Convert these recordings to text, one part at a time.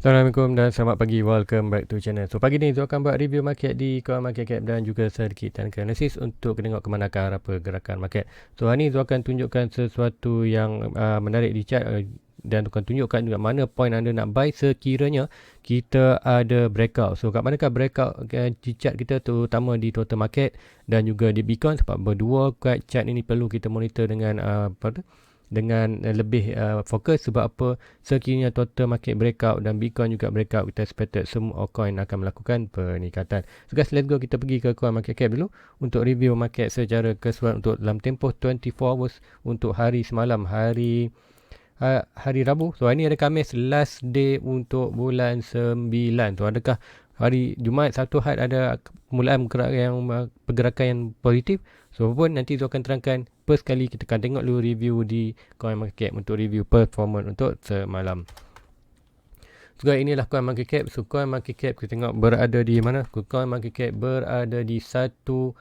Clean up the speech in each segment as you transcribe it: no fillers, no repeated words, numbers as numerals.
Assalamualaikum dan selamat pagi. Welcome back to channel. So pagi ni Zul akan buat review market di Coin Market Cap dan juga sedikit analisis untuk tengok ke mana arah pergerakan market. So hari ni Zul akan tunjukkan sesuatu yang menarik di chart dan akan tunjukkan juga mana point anda nak buy sekiranya kita ada breakout. So kat manakah breakout di chart kita, terutama di total market dan juga di Bitcoin, sebab berdua kat chart ini perlu kita monitor dengan lebih fokus. Sebab apa? Sekiranya total market breakout dan Bitcoin juga breakout, kita expected semua coin akan melakukan peningkatan. So guys, let's go, kita pergi ke Coin Market Cap dulu untuk review market secara keseluruhan untuk dalam tempoh 24 hours untuk hari semalam, hari Rabu. So hari ni ada Khamis, last day untuk bulan 9. So adakah hari Jumaat, Sabtu, Ahad ada permulaan pergerakan yang positif? So pun nanti tu akan terangkan. First kali kita akan tengok dulu review di Coin Market Cap untuk review performance untuk semalam. So inilah Coin Market Cap. So Coin Market Cap kita tengok berada di mana? Coin Market Cap berada di 1.83.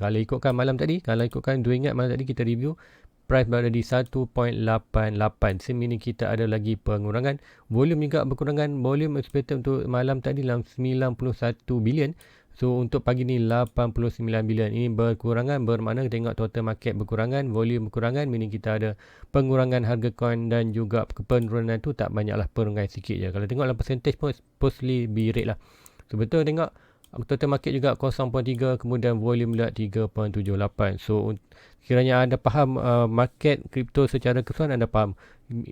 Kalau ikutkan malam tadi, ingat malam tadi kita review, price berada di 1.88. Semini kita ada lagi pengurangan. Volume juga berkurangan. Volume expected untuk malam tadi dalam 91 bilion. So untuk pagi ni 89 bilion. Ini berkurangan, bermakna tengok total market berkurangan, volume berkurangan, meaning kita ada pengurangan harga coin dan juga penurunan tu tak banyaklah, pengurangan sikit je. Kalau tengok dalam percentage pun supposedly be rate lah. So betul tengok total market juga 0.3, kemudian volume pula 3.78. So kiranya anda faham market kripto secara keseluruhan, anda faham.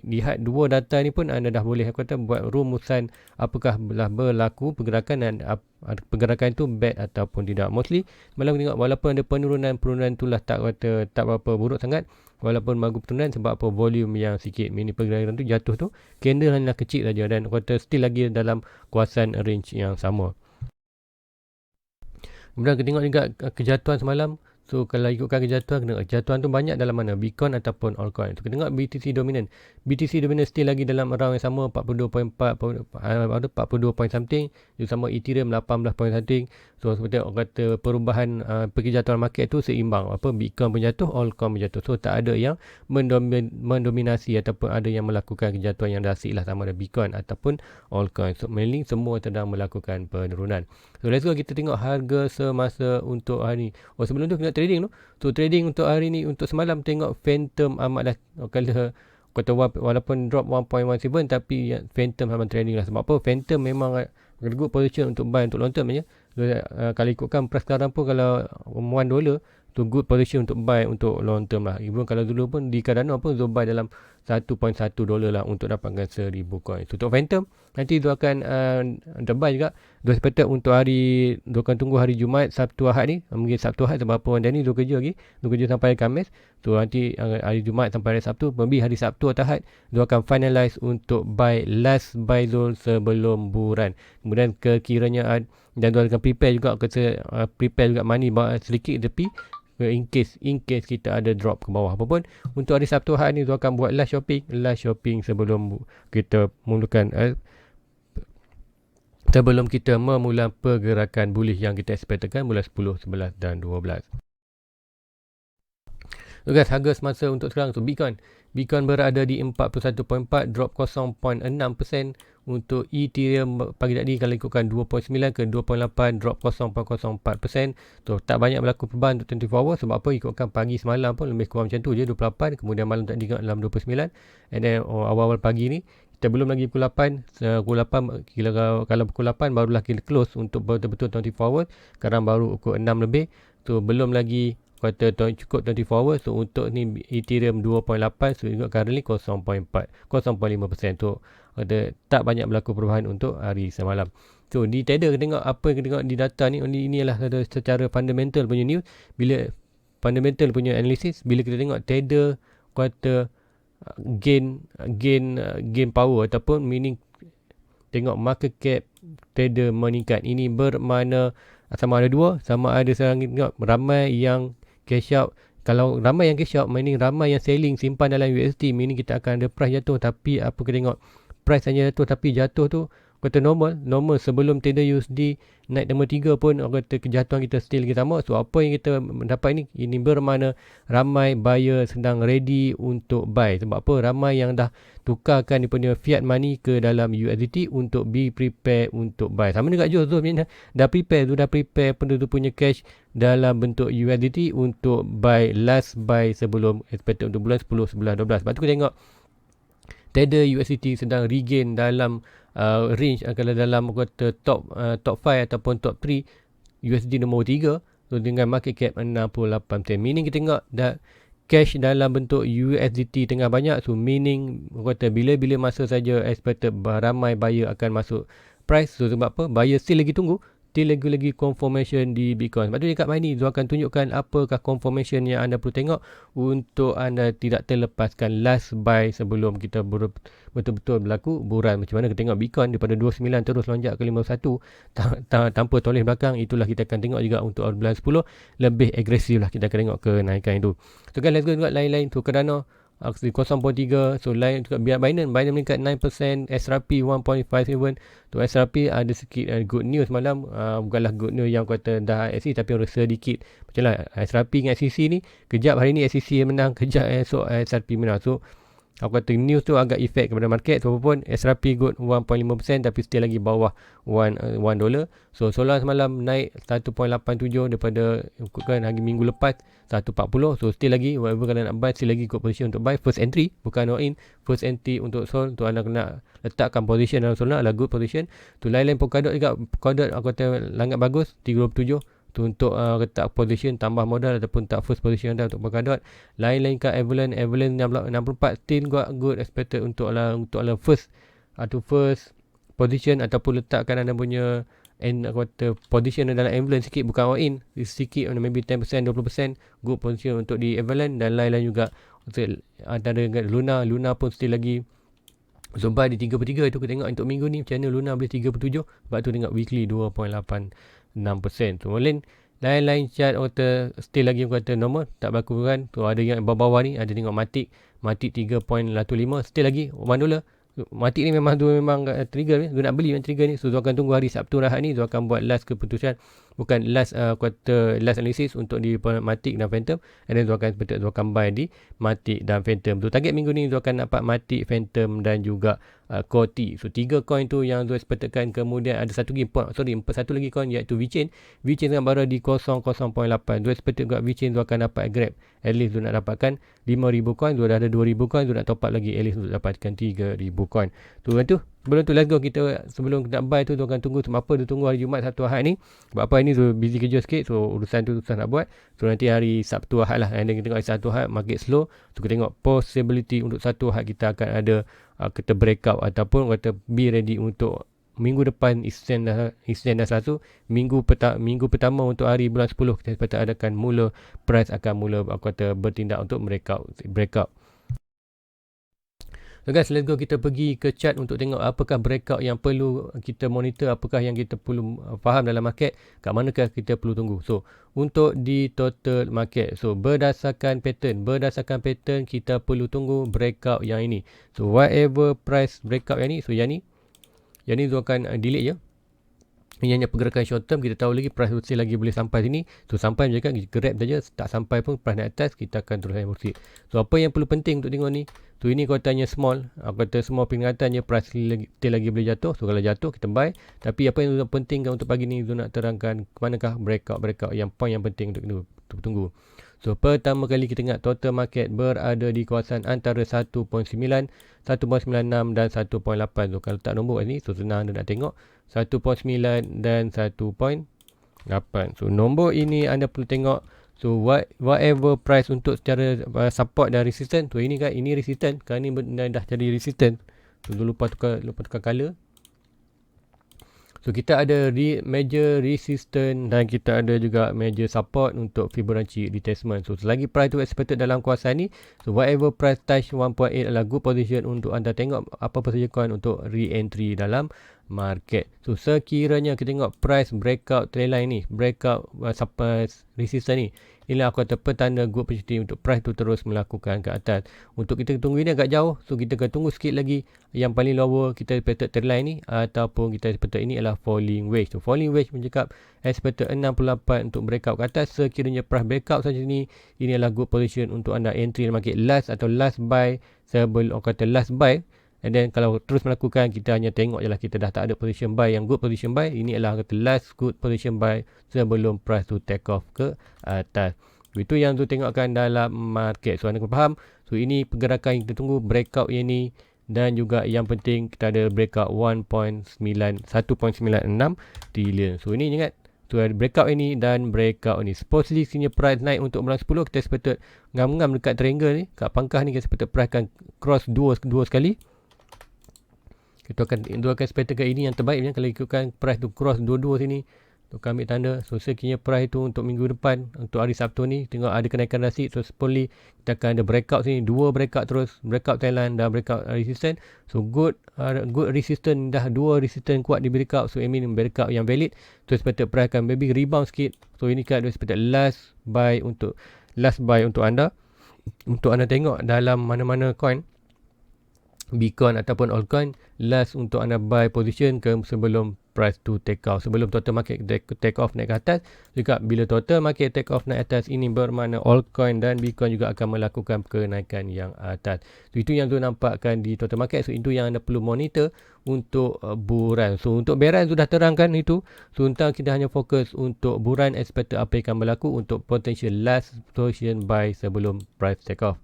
Lihat dua data ni pun anda dah boleh kata buat rumusan apakah berlaku pergerakan dan pergerakan itu bad ataupun tidak. Mostly malam tengok walaupun ada penurunan itulah tak berapa buruk sangat, walaupun bagus penurunan sebab apa, volume yang sikit. Mini pergerakan tu jatuh tu candle hanya kecil saja dan kata still lagi dalam kawasan range yang sama. Kemudian kita tengok juga kejatuhan semalam. So kalau ikutkan kejatuhan tu banyak dalam mana? Bitcoin ataupun altcoin. So kita tengok BTC dominant. BTC dominant still lagi dalam around yang sama, 42.4, 42 point something. Juga sama Ethereum 18 point something. So seperti orang kata perubahan perkejatuhan market tu seimbang. Bitcoin pun jatuh, altcoin pun jatuh. So tak ada yang mendominasi ataupun ada yang melakukan kejatuhan yang drastik lah, sama ada Bitcoin ataupun altcoin. So mainly semua sedang melakukan penurunan. So let's go, kita tengok harga semasa untuk hari ni. Sebelum tu kita trading tu. So trading untuk hari ni, untuk semalam, tengok Phantom amatlah kalau kata walaupun drop 1.17 tapi Phantom amat trading lah. Sebab apa? Phantom memang good position untuk buy untuk long term je. So, kalau ikutkan price sekarang pun kalau $1 tu good position untuk buy untuk long term lah. Even kalau dulu pun di Cardano pun Zoom buy dalam $1.1 lah untuk dapatkan 1000 coin. So untuk Phantom nanti tu akan buy juga. Dia expected untuk hari, dia akan tunggu hari Jumaat, Sabtu, Ahad ni. Mungkin Sabtu, Ahad sebab apa dan ni dia kerja lagi. Dia kerja sampai hari Khamis. So nanti hari Jumaat sampai hari Sabtu, maybe hari Sabtu atau Ahad dia akan finalize untuk buy last buy zone sebelum bulan. Kemudian kekiranya dan dia akan prepare juga prepare juga money sedikit tepi in case kita ada drop ke bawah. Apapun untuk hari Sabtu Ahad ni tu akan buat last shopping sebelum kita mulakan sebelum kita memula pergerakan bullish yang kita expectkan bulan 10, 11 dan 12. So guys, harga semasa untuk sekarang tu Bitcoin berada di 41.4, drop 0.6%. Untuk Ethereum pagi tadi kalau ikutkan 2.9 ke 2.8, drop 0.04%. So tak banyak berlaku perubahan untuk 24 hours. Sebab apa? Ikutkan pagi semalam pun lebih kurang macam tu je, 28. Kemudian malam tadi dalam 29. And then awal-awal pagi ni kita belum lagi pukul 8. Kalau pukul 8 barulah kita close untuk betul-betul 24 hours. Sekarang baru pukul 6 lebih. So belum lagi kata cukup 24 hours. So untuk ni Ethereum 2.8, so juga currently 0.5%. So kata tak banyak berlaku perubahan untuk hari semalam. So di trader kita tengok apa yang kita tengok di data ni, ini adalah secara fundamental punya news. Bila fundamental punya analysis, bila kita tengok trader kata gain power ataupun meaning tengok market cap trader meningkat, ini bermakna sama ada dua, sama ada sekarang tengok ramai yang cash out. Kalau ramai yang cash out, meaning ramai yang selling simpan dalam USD, meaning kita akan ada price jatuh. Tapi apa kita tengok, price hanya jatuh tapi jatuh tu kata normal sebelum trader USD naik nombor 3 pun orang kata kejatuhan kita still lagi sama. So apa yang kita dapat ini bermakna ramai buyer sedang ready untuk buy. Sebab apa? Ramai yang dah tukarkan dia punya fiat money ke dalam USDT untuk be prepare untuk buy. Sama juga Jom sebenarnya dah prepare penduduk punya cash dalam bentuk USDT untuk buy last buy sebelum expected untuk bulan 10, 11, 12. Sebab tu kita tengok trader USDT sedang regain dalam range kalau dalam kata top 5 ataupun top 3 USD nombor 3 so dengan market cap 68%. Meaning kita tengok cash dalam bentuk USDT tengah banyak. So meaning kata bila-bila masa saja expected ramai buyer akan masuk price. So sebab apa? Buyer still lagi tunggu lagi confirmation di Bitcoin. Sebab tu dekat Money Zul akan tunjukkan apakah confirmation yang anda perlu tengok untuk anda tidak terlepaskan last buy sebelum kita betul-betul berlaku buran. Macam mana kita tengok Bitcoin daripada 29 terus lonjak ke 51 tanpa toleh belakang. Itulah kita akan tengok juga untuk bulan 10 lebih agresif lah kita akan tengok kenaikan itu. So kan let's go juga lain-lain tu Cardano aksi 0.3. So lain juga biar Binance meningkat 9%, SRP 1.57. Tu SRP ada sikit good news malam, bukanlah good news yang kata dah SEC tapi sedikit macam lah SRP dengan SEC ni kejap hari ni SEC menang, kejap esok SRP menang. So aku kata news tu agak efek kepada market. So pun SRP good 1.5% tapi still lagi bawah $1. So Solana semalam naik 1.87 daripada ikutkan hari minggu lepas 1.40. So still lagi whatever kalau nak buy still lagi good position untuk buy. First entry bukan all in, first entry untuk Sol tu anda kena letakkan position dalam Solana adalah good position. Tu lain-lain Polkadot juga. Polkadot aku kata langit bagus 37 tu untuk letak position tambah modal ataupun tak first position anda untuk Polkadot. Lain-lain kat Avalanche 64 still got good expected untuk first atau first position ataupun letakkan anda punya aku kata position dalam Avalanche sikit bukan all in sikit maybe 10% 20% good position untuk di Avalanche dan lain-lain juga. Antara Luna pun still lagi so buy di 3/3 tu kita tengok untuk minggu ni macam mana Luna boleh 3/7. Sebab tu tengok weekly 2.86%. So lain-lain chart kata still lagi kata normal tak berlaku kan. Tu ada yang bawah-bawah ni ada tengok Matic 3.15 still lagi $1. Matic ni memang trigger ni. Dia nak beli trigger ni. So tu akan tunggu hari Sabtu Rahat ni. Tu akan buat last keputusan. Bukan last last analysis untuk di Matic dan Phantom. And then tu akan buy di Matic dan Phantom. Tu target minggu ni tu akan dapat Matic, Phantom dan juga Corti. So 3 coin tu yang tu expectedkan. Kemudian ada satu lagi coin iaitu VeChain. VeChain kan baru di 0.8. Tu expected juga VeChain tu akan dapat grab. At least tu nak dapatkan 5,000 coin. Tu dah ada 2,000 coin. Tu nak top up lagi. At least tu dapatkan 3,000 coin. Tu sebelum tu let's go kita sebelum kita buy tu akan tunggu sebab apa tu tunggu hari Jumaat Sabtu Ahad ni. Sebab apa ni tu busy kerja sikit. So urusan tu susah nak buat. So nanti hari Sabtu Ahad lah. And then kita tengok hari Sabtu Ahad market slow. So kita tengok possibility untuk Sabtu Ahad kita akan ada kita breakout ataupun kata be ready untuk minggu depan Isnin dah Selasa. Minggu pertama untuk hari bulan 10 kita sepatutnya adakan mula price akan mula bertindak untuk breakout. So guys, let's go kita pergi ke chart untuk tengok apakah breakout yang perlu kita monitor, apakah yang kita perlu faham dalam market, kat manakah kita perlu tunggu. So untuk di total market, so berdasarkan pattern kita perlu tunggu breakout yang ini. So whatever price breakout yang ni, so yang ni tu akan delete je. Ini hanya pergerakan short term. Kita tahu lagi price still lagi boleh sampai sini. So sampai je kan grab saja. Tak sampai pun price naik atas kita akan terus proceed. So apa yang perlu penting untuk tengok ni? So ini kalau tanya small. Aku kata small peringatan je price still lagi boleh jatuh. So kalau jatuh kita buy. Tapi apa yang penting untuk pagi ni tu nak terangkan ke manakah breakout yang point yang penting untuk tunggu. So pertama kali kita ingat total market berada di kawasan antara 1.9, 1.96 dan 1.8. So kalau tak nombor ni so senang anda nak tengok 1.9 dan 1.8. So nombor ini anda perlu tengok. So whatever price untuk secara support dan resistance. So ini kan ini resistance. Kan ni dah jadi resistance. So lupa tukar color. So kita ada major resistance dan kita ada juga major support untuk Fibonacci retracement. So selagi price tu expected dalam kawasan ni, so whatever price touch 1.8 adalah good position untuk anda tengok apa saja coin untuk re-entry dalam market. So sekiranya kita tengok price breakout trend line ni, breakout resistance ni, inilah aku kata petanda good opportunity untuk price tu terus melakukan ke atas. Untuk kita tunggu ini agak jauh, so kita akan tunggu sikit lagi. Yang paling lower kita expected trendline ni ataupun kita expected ini adalah falling wedge. So falling wedge mencakap expected 68 untuk breakout ke atas. Sekiranya price breakout saja ni, ini adalah good position untuk anda entry market last atau last buy sebelum orang kata last buy. And then kalau terus melakukan, kita hanya tengok je lah, kita dah tak ada position buy yang good position buy. Ini adalah kata last good position buy sebelum price tu take off ke atas. Itu yang tu tengokkan dalam market. So anda kena faham. So ini pergerakan yang kita tunggu, breakout yang ni. Dan juga yang penting kita ada breakout 1.96 trillion. So ini ingat. So ada breakout ini dan breakout ni. Supposedly senior price naik untuk bulan 10. Kita expected ngam-ngam dekat triangle ni. Kat pangkah ni kita expected price akan cross dua sekali. Kita akan expect ke ini yang terbaik kalau ikutkan price tu cross dua-dua sini. Tu kami ambil tanda. So sekiranya price tu untuk minggu depan, untuk hari Sabtu ni tengok ada kenaikan rasi. So supposedly kita akan ada breakout sini, dua breakout terus, breakout Thailand dan breakout resistance. So good resistance, dah dua resistance kuat di breakout. So I mean breakout yang valid. So expected price akan maybe rebound sikit. So ini kan expected last buy untuk anda. Untuk anda tengok dalam mana-mana coin, Bitcoin ataupun altcoin, last untuk anda buy position ke sebelum price to take off, sebelum total market take off naik ke atas. Juga bila total market take off naik atas, ini bermakna altcoin dan Bitcoin juga akan melakukan kenaikan yang atas. So itu yang tu nampakkan di total market. So itu yang anda perlu monitor untuk buran. So untuk beran sudah terangkan itu. So untuk kita hanya fokus untuk buran, expected apa yang akan berlaku untuk potential last position buy sebelum price take off.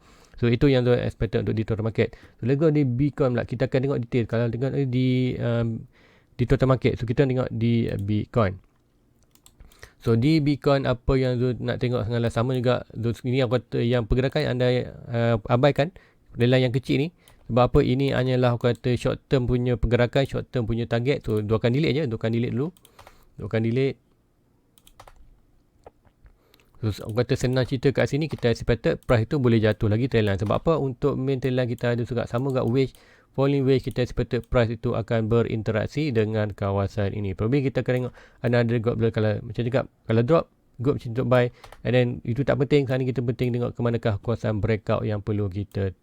So itu yang tu expected untuk di total market. So let's go di Bitcoin pula. Kita akan tengok detail. Kalau tengok di total market, so kita tengok di Bitcoin. So di Bitcoin apa yang tu nak tengok sangatlah sama juga. So, ini aku kata yang pergerakan anda abaikan dalam yang kecil ni. Sebab apa, ini hanyalah aku kata short term punya pergerakan, short term punya target. So dua akan delete je, dulu. Dua akan delete. So, orang kata senang cerita kat sini, kita expected price tu boleh jatuh lagi trendline. Sebab apa? Untuk main trendline kita ada juga sama kat wedge, falling wedge, kita expected price itu akan berinteraksi dengan kawasan ini. Probably kita akan tengok ada gap blur, kalau macam cakap, kalau drop, gap macam untuk buy. And then itu tak penting, sekarang ni kita penting tengok ke manakah kawasan breakout yang perlu kita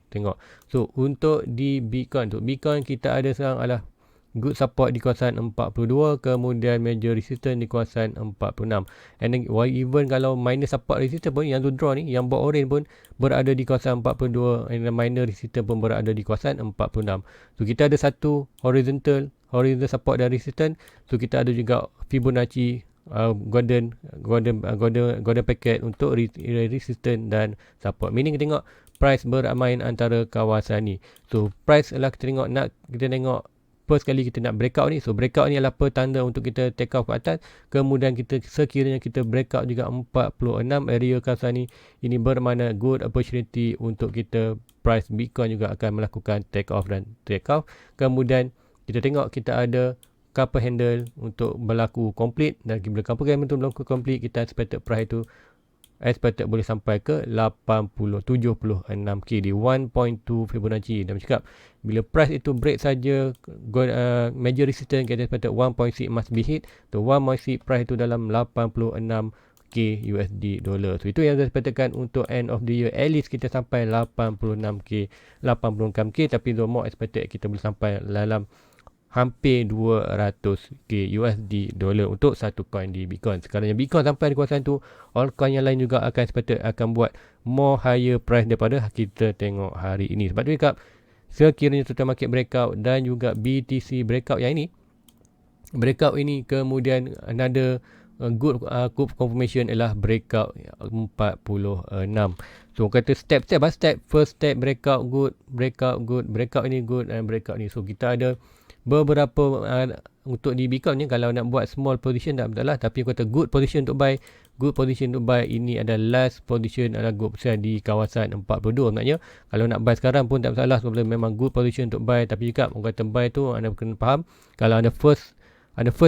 tengok. So untuk di Bitcoin tu, Bitcoin kita ada sekarang adalah good support di kawasan 42, kemudian major resistance di kawasan 46. And then even kalau minor support resistance pun, yang tu draw ni, yang buat orange pun berada di kawasan 42, and minor resistance pun berada di kawasan 46. So kita ada satu horizontal support dan resistance. So kita ada juga Fibonacci golden packet untuk resistance dan support. Meaning kita tengok price bermain antara kawasan ni. So price adalah kita tengok first kali kita nak breakout ni. So breakout ni adalah petanda untuk kita take off ke atas. Kemudian kita sekiranya kita breakout juga 46 area kawasan ni, ini bermakna good opportunity untuk kita price Bitcoin juga akan melakukan take off dan take off. Kemudian kita tengok kita ada couple handle untuk berlaku complete, dan bila couple handle tu berlaku complete, kita expected price tu boleh sampai ke 76k di 1.2 Fibonacci. Dan cakap bila price itu break saja major resistance, kita expected 1.6 must be hit. So 1.6 price itu dalam 86k USD dollar. So itu yang saya expectkan untuk end of the year, at least kita sampai 86k, tapi the more expected kita boleh sampai dalam hampir 200k USD dollar untuk satu coin di Bitcoin. Sekarang yang Bitcoin sampai di kawasan tu, altcoin yang lain juga akan expected akan buat more higher price daripada kita tengok hari ini. Sebab tu cakap, sekiranya total market breakout dan juga BTC breakout yang ini, kemudian another good confirmation ialah breakout 46. So kata step first step breakout good, breakout ini good, and breakout ni. So kita ada beberapa untuk di Bitcoin ni, kalau nak buat small position tak betul lah, tapi kata good position untuk buy, ini adalah last position, adalah good position di kawasan 42. Maknanya kalau nak buy sekarang pun tak masalah, sebab memang good position untuk buy. Tapi juga orang kata buy tu anda kena faham, kalau anda first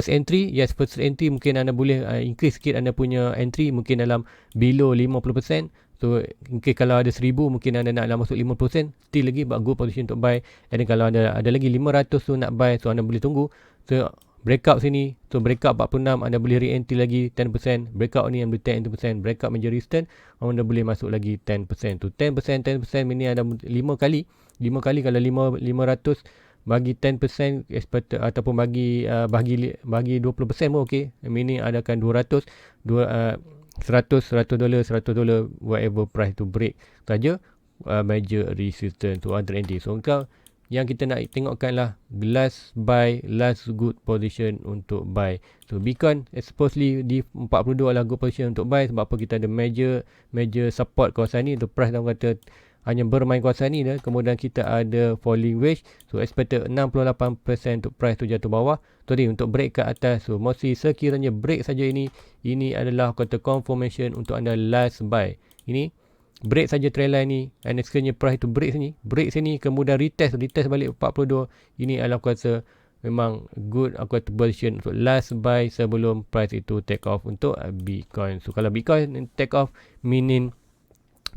entry, first entry mungkin anda boleh increase sikit anda punya entry, mungkin dalam below 50%. So mungkin kalau ada 1000, mungkin anda nak masuk 50%, still lagi good position untuk buy. And then kalau ada lagi 500 tu nak buy, so anda boleh tunggu. So breakout sini, so breakout 46 anda boleh re-entry lagi 10%, breakout ni ambil 10%, breakout major resistance anda boleh masuk lagi 10%. Tu 10%, 10% ini ada 5 kali. 5 kali kalau 500 bagi 10% expected, ataupun bagi 20% pun okey. Meaning adakan 200 $100 whatever price to break saja major resistance to other entry. So kau yang kita nak tengokkan lah last buy, last good position untuk buy. So Bitcoin supposedly di 42 adalah good position untuk buy. Sebab apa? Kita ada major support kawasan ni. The price dalam kata hanya bermain kawasan ni dah. Kemudian kita ada falling wedge. So expected 68% untuk price tu jatuh bawah. Tadi untuk break ke atas. So mostly sekiranya break saja ini adalah kata confirmation untuk anda last buy. Ini break saja trendline ni, and sekiranya price tu break sini kemudian retest balik 42, ini adalah aku rasa memang good aku kata position untuk last buy sebelum price itu take off untuk Bitcoin. So kalau Bitcoin take off, meaning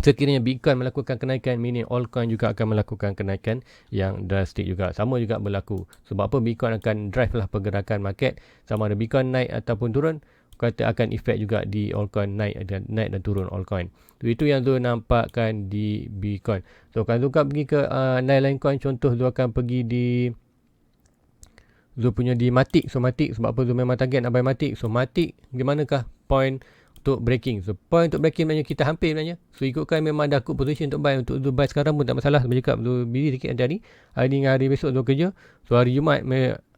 sekiranya Bitcoin melakukan kenaikan, meaning altcoin juga akan melakukan kenaikan yang drastik juga. Sama juga berlaku. Sebab apa? Bitcoin akan drive lah pergerakan market. Sama ada Bitcoin naik ataupun turun, kata akan efek juga di altcoin naik dan turun altcoin. So, itu yang tu nampakkan di Bitcoin. So kalau tu pergi ke lain coin, contoh tu akan pergi di Zul punya di Matic. So Matic, sebab apa Zul memang target nak buy Matic. So Matic di manakah point untuk breaking? So point untuk breaking sebenarnya kita hampir sebenarnya. So ikutkan memang dah good position untuk buy. Untuk Zul buy sekarang pun tak masalah. Sebab cakap Zul busy sikit nanti hari ni dengan hari besok Zul kerja. So hari Jumaat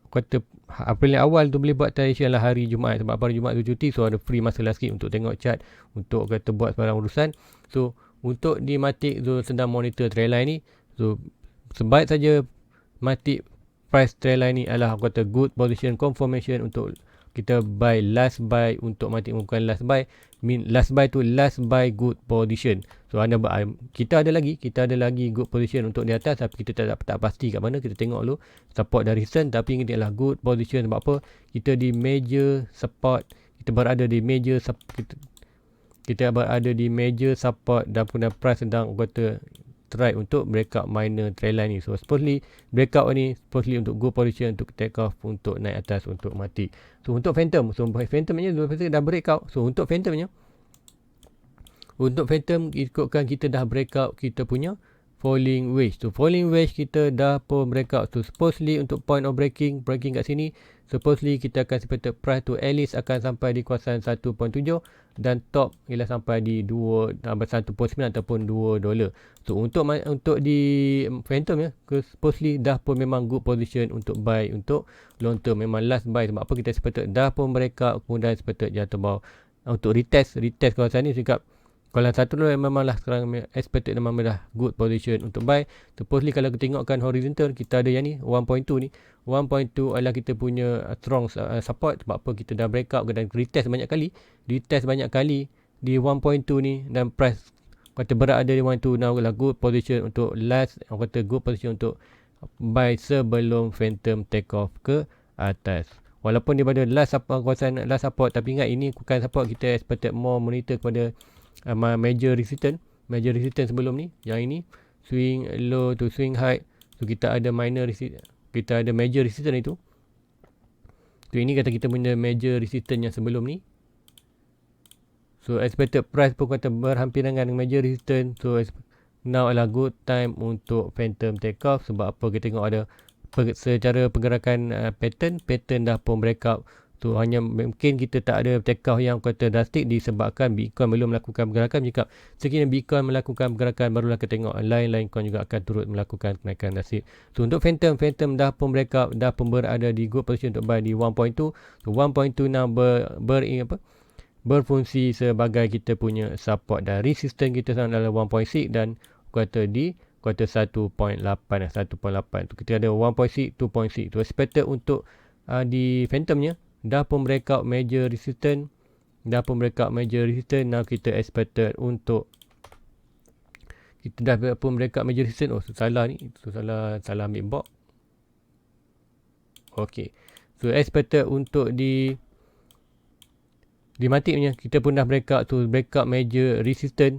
kata April yang awal tu boleh buat tradition lah hari Jumaat. Sebab hari Jumaat tu cuti, so ada free masa last sikit untuk tengok chart, untuk kata buat sebarang urusan. So untuk di Matic tu sedang monitor trendline ni. So sebaik saja Matic price trendline ni adalah aku kata good position confirmation untuk kita buy, last buy untuk Matic. Bukan last buy, last buy tu last buy good position. So kita ada lagi good position untuk di atas, tapi kita tak pasti kat mana. Kita tengok dulu support dan resistance, tapi ini adalah good position. Sebab apa? Kita di major support, kita berada di major support dan pun price sedang kata try untuk breakout minor trendline ni. So supposedly breakout ni supposedly untuk good position untuk take off untuk naik atas untuk Matic. So untuk Phantom, ni dah breakout. So untuk Phantom ikutkan kita dah breakout kita punya falling wedge. So falling wedge kita dah pun breakout. So supposedly untuk point of breaking kat sini, supposedly kita akan expected price tu at least akan sampai di kawasan 1.7 dan top ialah sampai di 1.9 ataupun $2. So untuk di Phantom supposedly dah pun memang good position untuk buy untuk long term, memang last buy. Sebab apa? Kita expected dah pun breakout, kemudian expected jatuh bawah untuk retest kawasan ni. Cakap kalau satu tu memanglah sekarang expected memang dah good position untuk buy. Supposedly kalau kita tengokkan horizontal, kita ada yang ni 1.2 ni. 1.2 adalah kita punya strong support. Sebab apa? Kita dah breakout dan retest banyak kali di 1.2 ni, dan price kata berada di 1.2 now adalah good position untuk last, kata good position untuk buy sebelum Phantom take off ke atas. Walaupun daripada last support, tapi ingat ini bukan support. Kita expected more monitor kepada major resistance sebelum ni. Yang ini swing low to swing high. So kita ada major resistance itu. So ini kata kita punya major resistance yang sebelum ni. So expected price pun kata berhampiran dengan major resistance. So now adalah good time untuk Phantom take off. Sebab apa? Kita tengok ada secara pergerakan pattern dah pun breakout. So hanya mungkin kita tak ada take off yang kata drastik disebabkan Bitcoin belum melakukan pergerakan. Jika sekiranya Bitcoin melakukan pergerakan, barulah kita tengok lain-lain coin juga akan turut melakukan kenaikan drastik. So untuk Phantom dah pun breakout, dah pun berada di good position untuk buy di 1.2. So 1.2 now berfungsi sebagai kita punya support, dan resistance kita sekarang adalah 1.6 dan kata di kuartal 1.8. Tu kita ada 1.6, 2.6. Tu expected untuk di Phantomnya dah pun breakout major resistance. Now kita expected untuk kita dah pun breakout major resistance. Salah ambil box. Okay. So expected untuk di Matic punya kita pun dah breakout major resistance.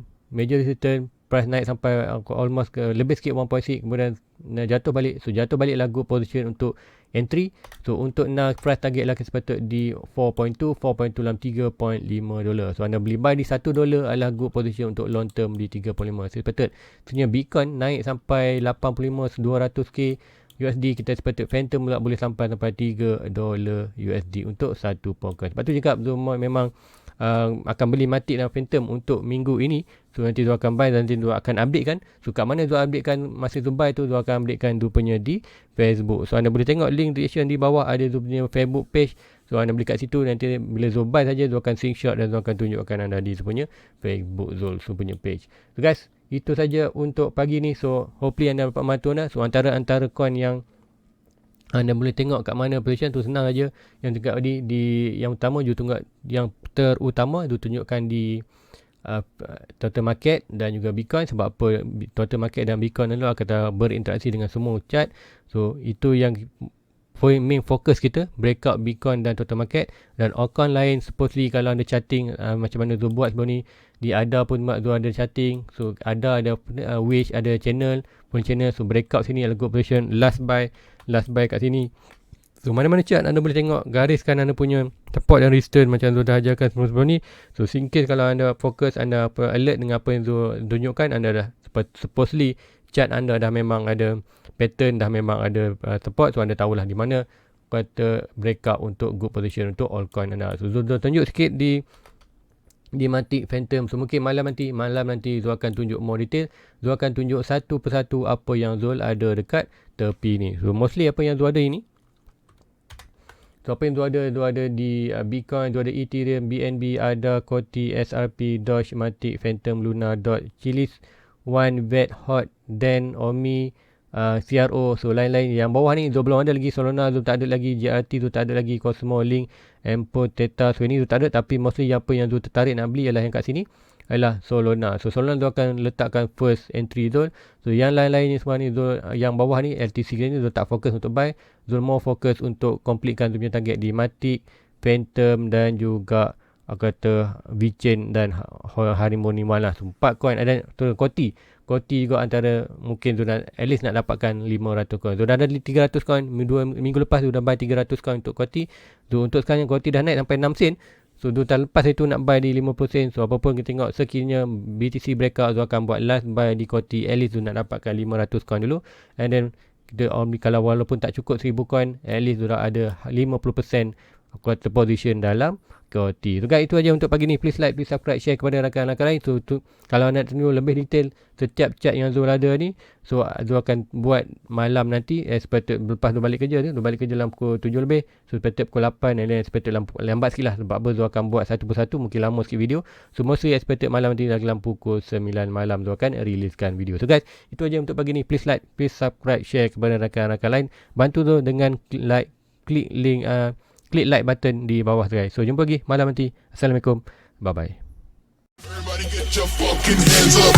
Price naik sampai almost lebih sikit 1.6, kemudian jatuh balik. So jatuh balik lah good position untuk entry. So untuk now price target lah sepatut di 4.2 dalam $3.5. So anda beli buy di $1 adalah good position untuk long term di 35. So sepatut sebenarnya Bitcoin naik sampai 85 200k USD, kita sepatut Phantom pula boleh sampai $3 USD untuk satu pound coin. Sebab tu cakap memang akan beli mati dalam Phantom untuk minggu ini. So nanti Zul akan buy dan nanti Zul akan update kan. So kat mana Zul update kan masa Zul buy tu, Zul akan update kan Zul punya di Facebook. So anda boleh tengok link description di bawah, ada Zul punya Facebook page. So anda beli kat situ, nanti bila Zul buy saja Zul akan screenshot dan Zul akan tunjukkan anda di Zul punya Facebook Zul punya page. So guys, itu saja untuk pagi ni. So hopefully anda dapat bantuan. So antara coin yang anda boleh tengok kat mana position tu senang aja. Yang dekat di yang utama yang terutama itu tunjukkan di total market dan juga Bitcoin. Sebab apa? Total market dan Bitcoin adalah kata berinteraksi dengan semua chart. So itu yang main fokus kita, breakout Bitcoin dan total market. Dan altcoin lain supposedly kalau anda charting macam mana Zul buat sebelum ni, di ADA pun Zul ada charting. So ada Wish, ada channel. So breakout sini adalah good position, last buy kat sini. So mana-mana chart anda boleh tengok, gariskan anda punya support dan resistance macam Zul dah ajarkan sebelum ni. So in case kalau anda fokus, anda alert dengan apa yang Zul tunjukkan, anda dah supposedly chart anda dah memang ada pattern, dah memang ada support. So anda tahulah di mana kata breakout untuk good position untuk altcoin anda. So Zul tunjuk sikit di Matic Phantom. So mungkin malam nanti Zul akan tunjuk more detail. Zul akan tunjuk satu persatu apa yang Zul ada dekat tepi ni. So mostly apa yang Zul ada ini, so apa yang Zul ada di Bitcoin, Zul ada Ethereum, BNB, ADA, Koti, SRP, Doge, Matic, Phantom, Luna, Dot, Chilis, One, Vet, Hot, Den, Omi, CRO. So lain-lain yang bawah ni Zul belum ada lagi. Solana Zul tak ada lagi, JRT Zul tak ada lagi, Cosmo, Link, Empo, Theta. So ini Zul tak ada, tapi mostly apa yang Zul tertarik nak beli ialah yang kat sini adalah Solana. So Solana Zul akan letakkan first entry Zul. So yang lain-lain ni semua ni Zul, yang bawah ni LTC ni Zul tak fokus untuk buy. Zul more fokus untuk completekan Zul punya target di Matic, Phantom dan juga kata VeChain dan Harmony One lah. So 4 coin ada tu. Koti juga antara mungkin tu at least nak dapatkan 500 coin. So dah ada 300 coin minggu lepas tu dah buy 300 coin untuk Koti. So untuk sekarang Koti dah naik sampai 6 sen. So 2 tahun lepas itu nak buy di 50 sen. So apapun kita tengok sekiranya BTC breakout, so akan buat last buy di Koti, at least tu nak dapatkan 500 coin dulu. And then kita kalau walaupun tak cukup 1000 coin, at least tu dah ada 50% quarter position dalam Koti. So guys, itu aja untuk pagi ni. Please like, please subscribe, share kepada rakan-rakan lain. So kalau nak tengok lebih detail setiap chart yang Zul ada ni, so Zul akan buat malam nanti. Sepatut lepas Zul balik kerja tu, Zul balik kerja dalam pukul 7 lebih. So sepatut pukul 8 dan sepatut lambat sikit lah. Sebab apa, Zul akan buat satu persatu, mungkin lama sikit video. So mostly sepatut malam nanti dalam pukul 9 malam Zul akan releasekan video. So guys, itu aja untuk pagi ni. Please like, please subscribe, share kepada rakan-rakan lain. Bantu Zul dengan like, klik link klik like button di bawah tu guys. So jumpa lagi malam nanti. Assalamualaikum. Bye bye. Everybody get your fucking hands up.